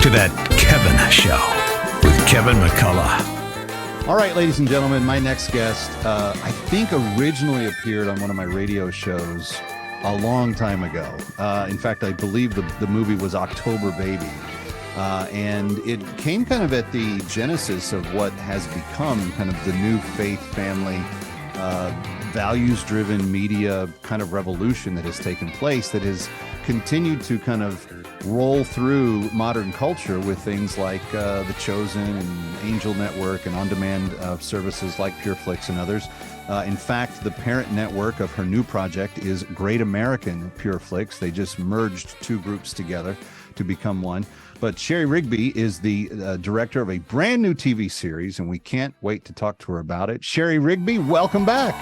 to That Kevin Show with Kevin McCullough. All right, ladies and gentlemen, my next guest, I think originally appeared on one of my radio shows a long time ago. In fact, I believe the movie was October Baby. And it came kind of at the genesis of what has become kind of the new faith family, values-driven media kind of revolution that has taken place, that has continued to kind of roll through modern culture with things like The Chosen and Angel Network and on-demand services like PureFlix and others. In fact, the parent network of her new project is Great American PureFlix. They just merged two groups together to become one. But Sherry Rigby is the director of a brand new TV series, and we can't wait to talk to her about it. Sherry Rigby, welcome back.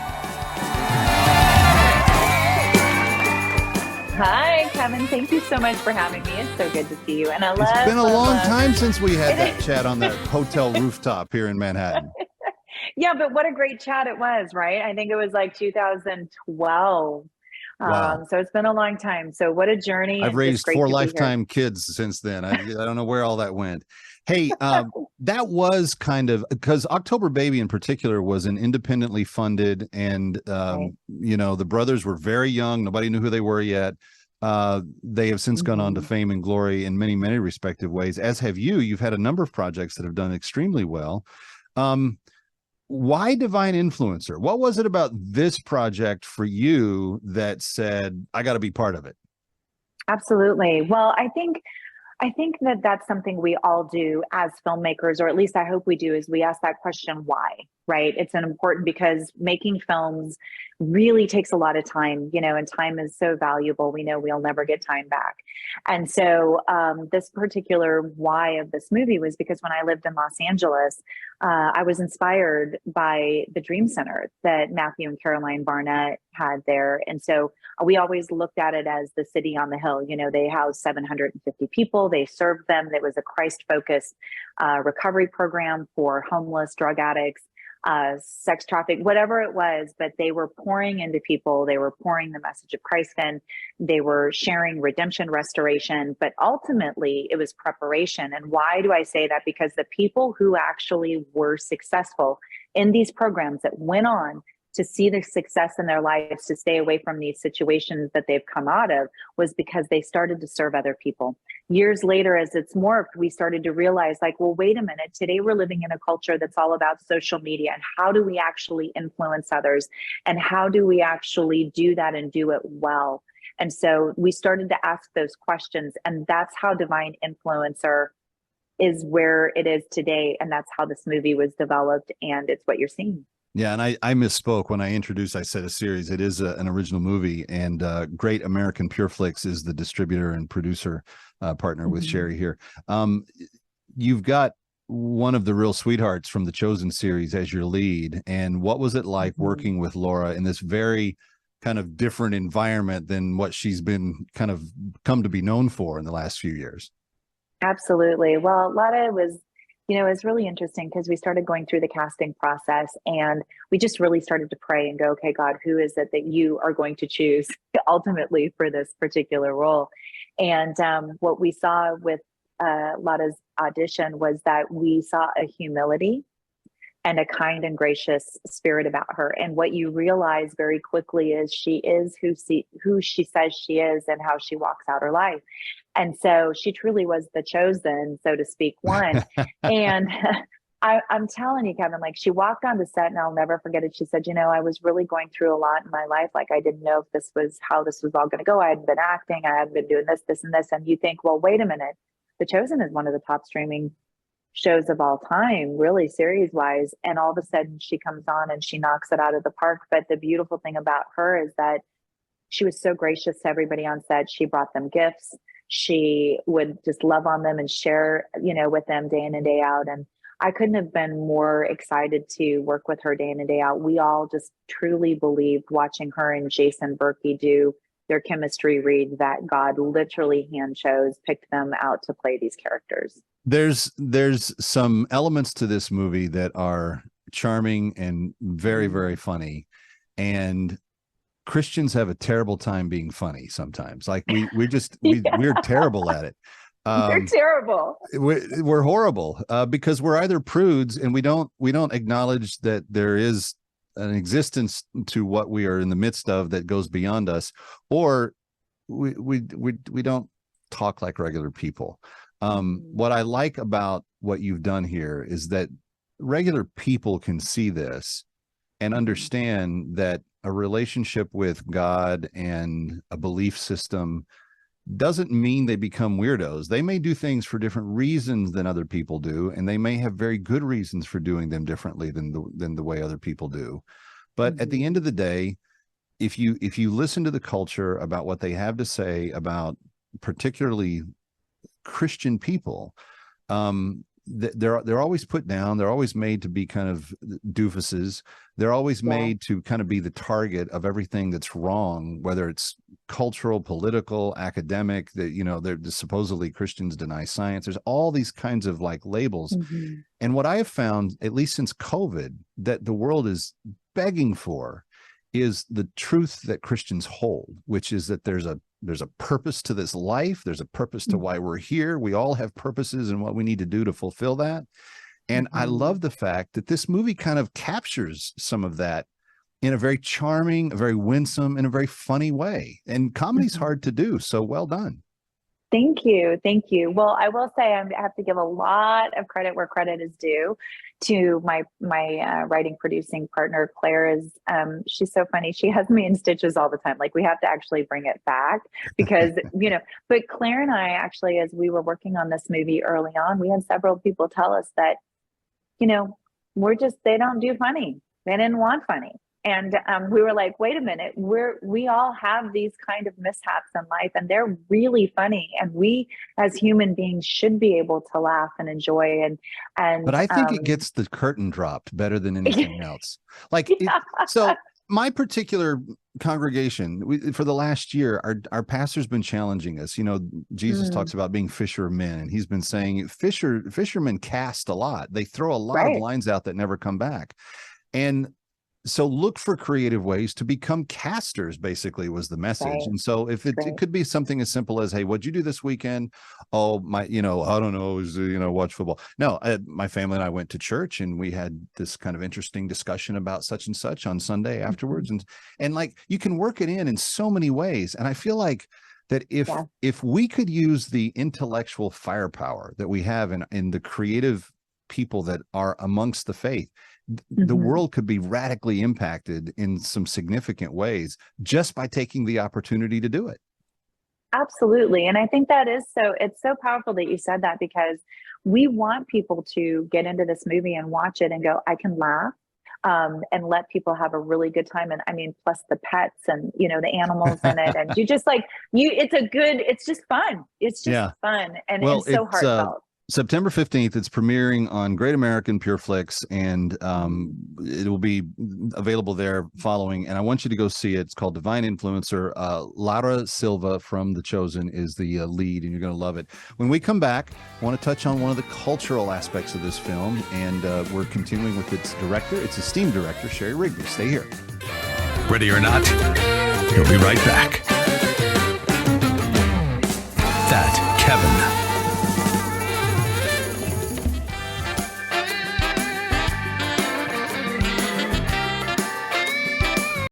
Hi, Kevin. Thank you so much for having me. It's so good to see you. And It's been a long time since we had that chat on the hotel rooftop here in Manhattan. Yeah, but what a great chat it was, right? I think it was like 2012. Wow. So it's been a long time. So what a journey. I've raised 4 lifetime kids since then. I don't know where all that went. Hey, that was kind of, because October Baby in particular was an independently funded, and Right. the brothers were very young. Nobody knew who they were yet. They have since gone on to fame and glory in many, many respective ways, as have you. You've had a number of projects that have done extremely well. Why Divine Influencer? What was it about this project for you that said, I got to be part of it? Absolutely. Well, I think that that's something we all do as filmmakers, or at least I hope we do, is we ask that question, why, right? It's an important, because making films really takes a lot of time, and time is so valuable. We know we'll never get time back. And so this particular why of this movie was because when I lived in Los Angeles, I was inspired by the Dream Center that Matthew and Caroline Barnett had there. And so we always looked at it as the city on the hill. They housed 750 people. They served them. There was a Christ-focused recovery program for homeless, drug addicts, sex traffic, whatever it was, but they were pouring into people. They were pouring the message of Christ in. They were sharing redemption, restoration, but ultimately it was preparation. And why do I say that? Because the people who actually were successful in these programs that went on to see the success in their lives, to stay away from these situations that they've come out of, was because they started to serve other people. Years later, as it's morphed, we started to realize, like, well, wait a minute, today we're living in a culture that's all about social media, and how do we actually influence others? And how do we actually do that and do it well? And so we started to ask those questions, and that's how Divine Influencer is where it is today. And that's how this movie was developed, and it's what you're seeing. Yeah, and I misspoke when I introduced. I said a series. It is an original movie, and Great American PureFlix is the distributor and producer partner with Sherry here. You've got one of the real sweethearts from the Chosen series as your lead, and what was it like working with Laura in this very kind of different environment than what she's been kind of come to be known for in the last few years? Absolutely. Well, Lada was, it was really interesting because we started going through the casting process, and we just really started to pray and go, okay, God, who is it that you are going to choose ultimately for this particular role? And what we saw with Lada's audition was that we saw a humility and a kind and gracious spirit about her. And what you realize very quickly is she is who she says she is, and how she walks out her life. And so she truly was the chosen, so to speak, one. And I'm telling you, Kevin, like, she walked on the set, and I'll never forget it. She said, I was really going through a lot in my life. Like, I didn't know if this was how this was all going to go. I hadn't been acting. I hadn't been doing this, this, and this. And you think, well, wait a minute. The Chosen is one of the top streaming shows of all time, really, series wise. And all of a sudden she comes on and she knocks it out of the park. But the beautiful thing about her is that she was so gracious to everybody on set. She brought them gifts. She would just love on them and share, with them day in and day out. And I couldn't have been more excited to work with her day in and day out. We all just truly believed, watching her and Jason Berkey do their chemistry read, that God literally hand chose, picked them out to play these characters. There's some elements to this movie that are charming and very, very funny. And Christians have a terrible time being funny sometimes. Like we're terrible at it. They're terrible. We're horrible because we're either prudes and we don't acknowledge that there is an existence to what we are in the midst of that goes beyond us, or we don't talk like regular people. What I like about what you've done here is that regular people can see this and understand that a relationship with God and a belief system doesn't mean they become weirdos. They may do things for different reasons than other people do, and they may have very good reasons for doing them differently than the way other people do. But at the end of the day, if you listen to the culture about what they have to say about particularly Christian people, they're always put down. They're always made to be kind of doofuses. They're always made to kind of be the target of everything that's wrong, whether it's cultural, political, academic. That, you know, they're supposedly Christians deny science. There's all these kinds of like labels. And what I have found, at least since COVID, that the world is begging for is the truth that Christians hold, which is that there's a purpose to this life. There's a purpose to why we're here. We all have purposes and what we need to do to fulfill that. And I love the fact that this movie kind of captures some of that in a very charming, a very winsome, and a very funny way. And comedy's hard to do. So well done. Thank you. Thank you. Well, I will say I have to give a lot of credit where credit is due to my writing producing partner. Claire is she's so funny. She has me in stitches all the time. Like, we have to actually bring it back because but Claire and I actually, as we were working on this movie early on, we had several people tell us that they don't do funny. They didn't want funny. And we were like, wait a minute, we all have these kind of mishaps in life, and they're really funny. And we as human beings should be able to laugh and enjoy. But I think it gets the curtain dropped better than anything else. Like, so my particular congregation, for the last year, our pastor's been challenging us. Jesus talks about being fishermen, and he's been saying fishermen cast a lot. They throw a lot of lines out that never come back. And so look for creative ways to become casters, basically, was the message. And so if it could be something as simple as, hey, what'd you do this weekend? Oh, I don't know, watch football. No, my family and I went to church, and we had this kind of interesting discussion about such and such on Sunday afterwards. And like, you can work it in so many ways. And I feel like that if we could use the intellectual firepower that we have in the creative people that are amongst the faith, the world could be radically impacted in some significant ways just by taking the opportunity to do it. Absolutely. And I think it's so powerful that you said that, because we want people to get into this movie and watch it and go, I can laugh, and let people have a really good time. And I mean, plus the pets and, the animals in it. And you just it's just fun. It's just fun. And it's so heartfelt. September 15th, it's premiering on Great American Pure Flix, and it will be available there following. And I want you to go see it. It's called Divine Influencer. Laura Silva from The Chosen is the lead, and you're going to love it. When we come back, I want to touch on one of the cultural aspects of this film, and we're continuing with its director, its esteemed director, Sherry Wrigley. Stay here. Ready or not, we'll be right back. That Kevin